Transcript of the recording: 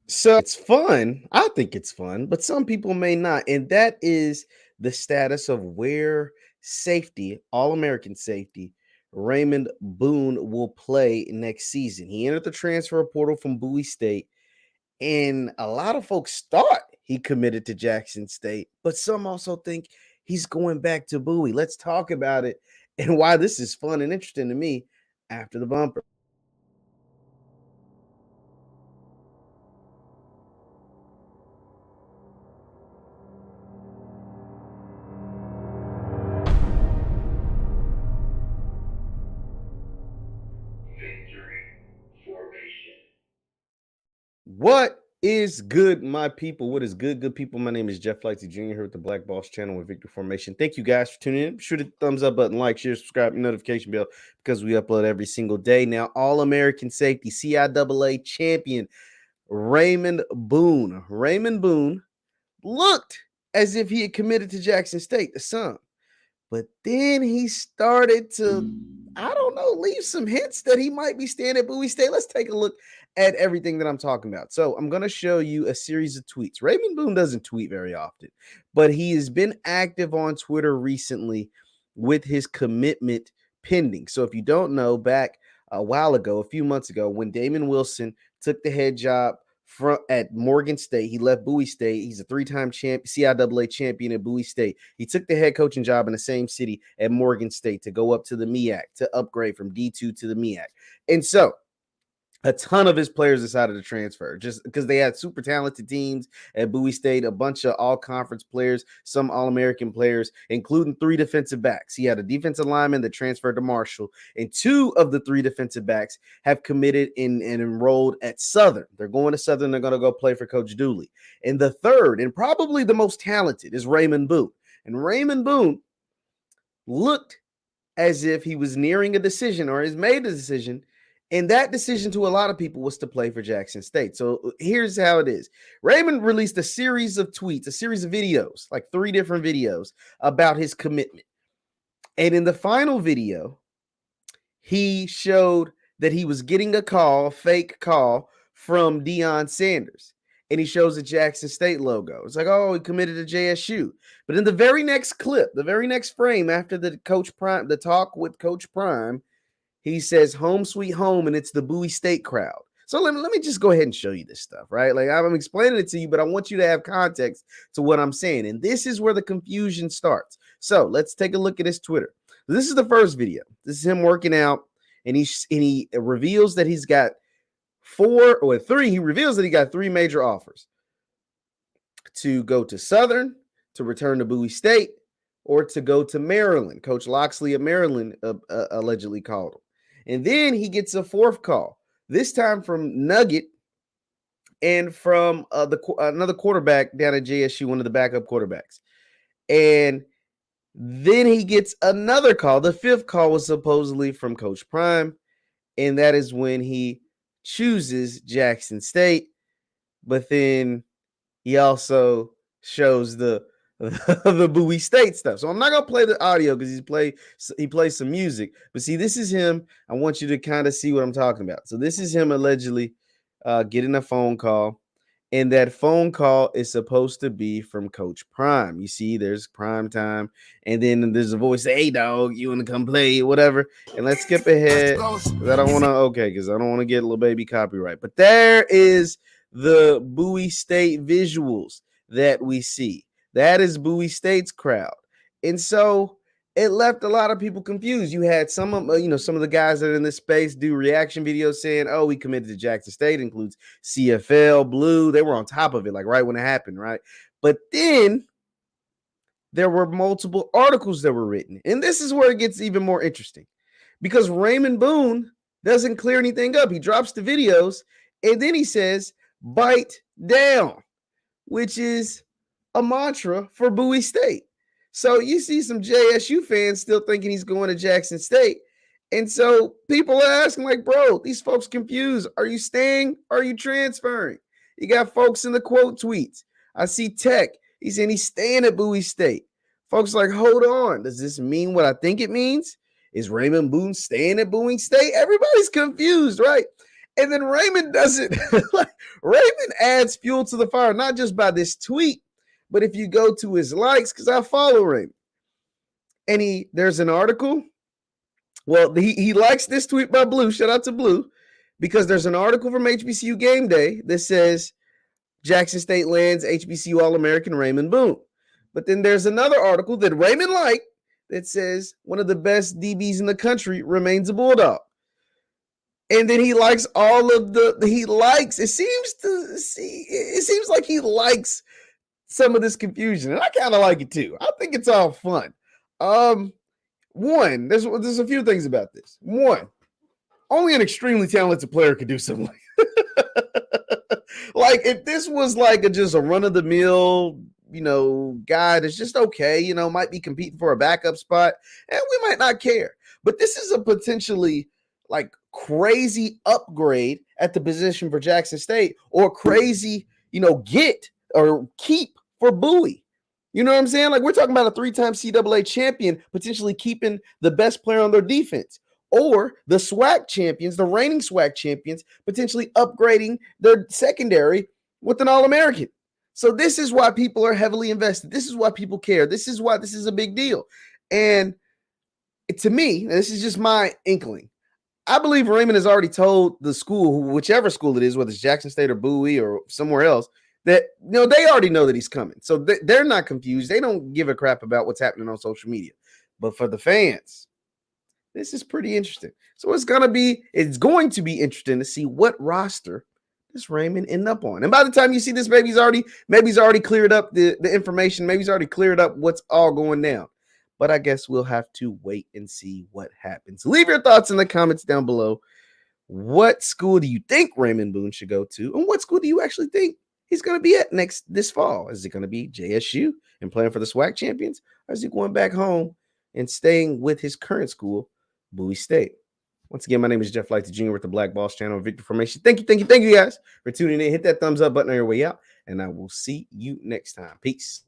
So it's fun. I think it's fun, but some people may not. And that is the status of where safety, All American safety, Raymond Boone will play next season. He entered the transfer portal from Bowie State, and a lot of folks thought he committed to Jackson State, but some also think he's going back to Bowie. Let's talk about it and why this is fun and interesting to me after the bumper. What is good, my people? What is good, good people? My name is JeffLightsYJr. Here with the Black Boss channel with Victory Formation. Thank you guys for tuning in. Shoot the thumbs up button, like, share, subscribe, notification bell because we upload every single day. Now, All American safety, CIAA champion, Raymond Boone. Raymond Boone looked as if he had committed to Jackson State, the Sun. But then he started to, I don't know, leave some hints that he might be staying at Bowie State. Let's take a look at everything that I'm talking about. So I'm going to show you a series of tweets. Raymond Boone doesn't tweet very often, but he has been active on Twitter recently with his commitment pending. So if you don't know, back a while ago, a few months ago, when Damon Wilson took the head job at Morgan State. He left Bowie State. He's a three-time CIAA champion at Bowie State. He took the head coaching job in the same city at Morgan State to go up to the MEAC, to upgrade from D2 to the MEAC. And so a ton of his players decided to transfer just because they had super talented teams at Bowie State, a bunch of all-conference players, some All-American players, including 3 defensive backs. He had a defensive lineman that transferred to Marshall, and 2 of the 3 defensive backs have committed and enrolled at Southern. They're going to Southern. They're going to go play for Coach Dooley. And the third, and probably the most talented, is Raymond Boone. And Raymond Boone looked as if he was nearing a decision or has made a decision. And that decision to a lot of people was to play for Jackson State. So here's how it is. Raymond released a series of tweets, a series of videos, like 3 different videos about his commitment. And in the final video, he showed that he was getting a call, a fake call from Deion Sanders. And he shows the Jackson State logo. It's like, oh, he committed to JSU. But in the very next clip, the very next frame after the talk with Coach Prime, he says home sweet home, and it's the Bowie State crowd. So let me just go ahead and show you this stuff, right? Like I'm explaining it to you, but I want you to have context to what I'm saying. And this is where the confusion starts. So let's take a look at his Twitter. This is the first video. This is him working out, and he reveals that he's got 4 or 3. He reveals that he got 3 major offers to go to Southern, to return to Bowie State, or to go to Maryland. Coach Loxley at Maryland allegedly called him. And then he gets a 4th call, this time from Nugget and from another quarterback down at JSU, one of the backup quarterbacks. And then he gets another call. The 5th call was supposedly from Coach Prime, and that is when he chooses Jackson State. But then he also shows the Bowie State stuff. So I'm not gonna play the audio because he plays some music. But see, this is him. I want you to kind of see what I'm talking about. So this is him allegedly getting a phone call, and that phone call is supposed to be from Coach Prime. You see, there's Prime time, and then there's a voice say, "Hey, dog, you want to come play? Whatever." And let's skip ahead. I don't want to. Because I don't want to get little baby copyright. But there is the Bowie State visuals that we see. That is Bowie State's crowd. And so it left a lot of people confused. You had some of the guys that are in this space do reaction videos saying, oh, we committed to Jackson State, includes CFL, Blue. They were on top of it, like right when it happened, right? But then there were multiple articles that were written. And this is where it gets even more interesting because Raymond Boone doesn't clear anything up. He drops the videos and then he says, bite down, which is a mantra for Bowie State. So you see some JSU fans still thinking he's going to Jackson State. And so people are asking like, bro, these folks confused. Are you staying? Are you transferring? You got folks in the quote tweets. I see Tech. He's saying he's staying at Bowie State. Folks like, hold on. Does this mean what I think it means? Is Raymond Boone staying at Bowie State? Everybody's confused, right? And then Raymond does it. Raymond adds fuel to the fire, not just by this tweet, but if you go to his likes, because I follow Raymond. And there's an article. Well, he likes this tweet by Blue. Shout out to Blue. Because there's an article from HBCU Game Day that says Jackson State lands HBCU All-American Raymond Boone. But then there's another article that Raymond liked that says one of the best DBs in the country remains a Bulldog. And then he likes it seems like he likes some of this confusion. And I kind of like it too. I think it's all fun. One, there's a few things about this. One, only an extremely talented player could do something like if this was like just a run-of-the-mill, guy that's just okay, might be competing for a backup spot, and we might not care. But this is a potentially like crazy upgrade at the position for Jackson State, or crazy, get or keep for Bowie. You know what I'm saying? Like, we're talking about a 3-time CAA champion potentially keeping the best player on their defense, or the SWAC champions, the reigning SWAC champions, potentially upgrading their secondary with an All-American. So this is why people are heavily invested. This is why people care. This is why this is a big deal. And to me, this is just my inkling, I believe Raymond has already told the school, whichever school it is, whether it's Jackson State or Bowie or somewhere else, that they already know that he's coming. So they're not confused. They don't give a crap about what's happening on social media. But for the fans, this is pretty interesting. So it's going to be interesting to see what roster does Raymond end up on. And by the time you see this, maybe he's already cleared up the information. Maybe he's already cleared up what's all going down. But I guess we'll have to wait and see what happens. Leave your thoughts in the comments down below. What school do you think Raymond Boone should go to? And what school do you actually think he's going to be at this fall? Is it going to be JSU and playing for the SWAC champions? Or is he going back home and staying with his current school, Bowie State? Once again, my name is JeffLightsyJr with the Black Boss channel and Victor Formation. Thank you guys for tuning in. Hit that thumbs up button on your way out, and I will see you next time. Peace.